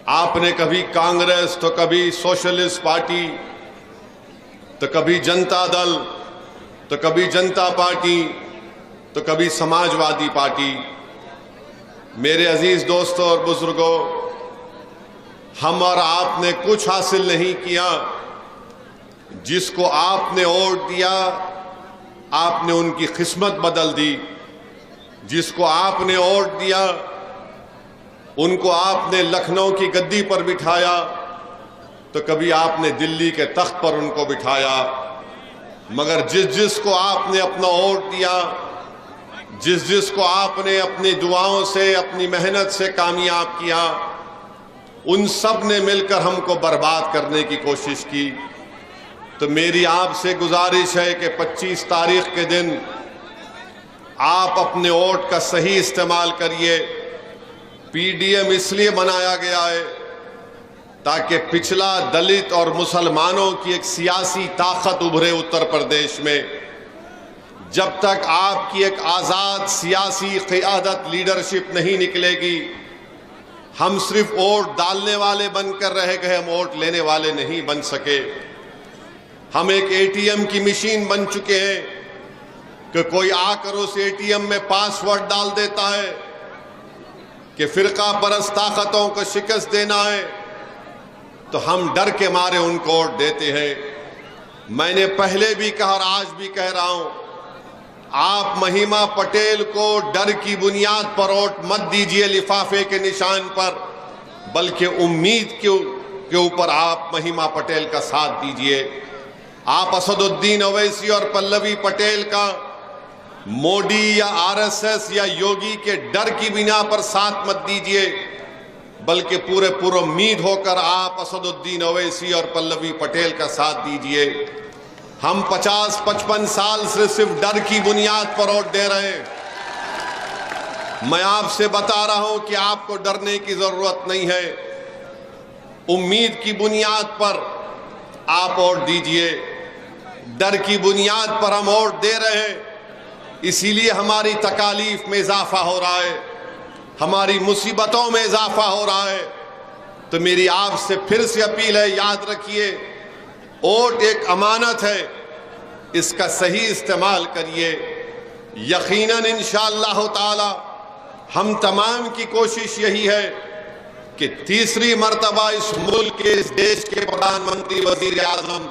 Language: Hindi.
आपने कभी कांग्रेस तो कभी सोशलिस्ट पार्टी तो कभी जनता दल तो कभी जनता पार्टी तो कभी समाजवादी पार्टी। मेरे अजीज दोस्तों और बुजुर्गों, हम और आपने कुछ हासिल नहीं किया। जिसको आपने वोट दिया आपने उनकी किस्मत बदल दी। जिसको आपने वोट दिया उनको आपने लखनऊ की गद्दी पर बिठाया तो कभी आपने दिल्ली के तख्त पर उनको बिठाया। मगर जिसको आपने अपना वोट दिया, जिसको आपने अपनी दुआओं से, अपनी मेहनत से कामयाब किया, उन सब ने मिलकर हमको बर्बाद करने की कोशिश की। तो मेरी आपसे गुजारिश है कि 25 तारीख के दिन आप अपने वोट का सही इस्तेमाल करिए। पीडीएम इसलिए बनाया गया है ताकि पिछला दलित और मुसलमानों की एक सियासी ताकत उभरे उत्तर प्रदेश में। जब तक आपकी एक आज़ाद सियासी क़ियादत लीडरशिप नहीं निकलेगी, हम सिर्फ वोट डालने वाले बनकर रह गए, हम वोट लेने वाले नहीं बन सके। हम एक एटीएम की मशीन बन चुके हैं कि कोई आकर उस एटीएम में पासवर्ड डाल देता है कि फिरका परस्त ताकतों को शिकस्त देना है, तो हम डर के मारे उनको वोट देते हैं। मैंने पहले भी कहा और आज भी कह रहा हूं, आप महिमा पटेल को डर की बुनियाद पर वोट मत दीजिए लिफाफे के निशान पर, बल्कि उम्मीद के ऊपर आप महिमा पटेल का साथ दीजिए। आप असदुद्दीन ओवैसी और पल्लवी पटेल का मोदी या आरएसएस या योगी के डर की बिना पर साथ मत दीजिए, बल्कि पूरे उम्मीद होकर आप असदुद्दीन ओवैसी और पल्लवी पटेल का साथ दीजिए। हम 50-55 साल से सिर्फ डर की बुनियाद पर वोट दे रहे हैं। मैं आपसे बता रहा हूं कि आपको डरने की जरूरत नहीं है। उम्मीद की बुनियाद पर आप वोट दीजिए। डर की बुनियाद पर हम वोट दे रहे हैं, इसीलिए हमारी तकालीफ में इजाफा हो रहा है, हमारी मुसीबतों में इजाफा हो रहा है। तो मेरी आपसे फिर से अपील है, याद रखिए, वोट एक अमानत है, इसका सही इस्तेमाल करिए। यकीनन इंशाअल्लाह ताला हम तमाम की कोशिश यही है कि तीसरी मर्तबा इस मुल्क के, इस देश के प्रधानमंत्री, वजीर आजम